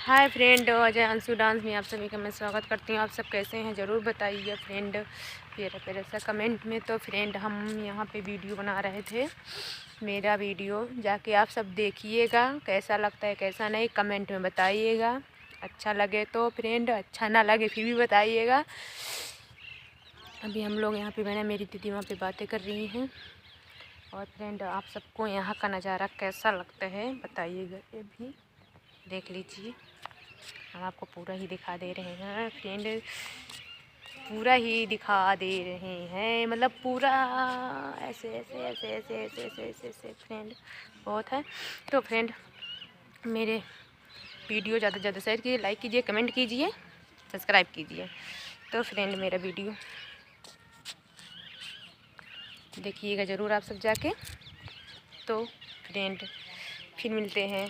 Hi friend, Ajay Anshu dance में आप सभी का मैं स्वागत करती हूँ। आप सब कैसे हैं ज़रूर बताइए फ्रेंड, प्यारा सा कमेंट में। तो फ्रेंड हम यहाँ पे वीडियो बना रहे थे, मेरा वीडियो जाके आप सब देखिएगा, कैसा लगता है कैसा नहीं कमेंट में बताइएगा। अच्छा लगे तो फ्रेंड, अच्छा ना लगे फिर भी बताइएगा। अभी हम लोग यहाँ पे बने, मेरी दीदी वहाँ पे बातें कर रही हैं। और फ्रेंड आप सबको यहाँ का नज़ारा कैसा लगता है बताइएगा, ये भी देख लीजिए। हम आपको पूरा ही दिखा दे रहे हैं फ्रेंड, पूरा ही दिखा दे रहे हैं, मतलब पूरा ऐसे ऐसे ऐसे ऐसे ऐसे ऐसे ऐसे ऐसे फ्रेंड बहुत है। तो फ्रेंड मेरे वीडियो ज़्यादा से ज़्यादा शेयर कीजिए, लाइक कीजिए, कमेंट कीजिए, सब्सक्राइब कीजिए। तो फ्रेंड मेरा वीडियो देखिएगा ज़रूर आप सब जाके। तो फ्रेंड फिर मिलते हैं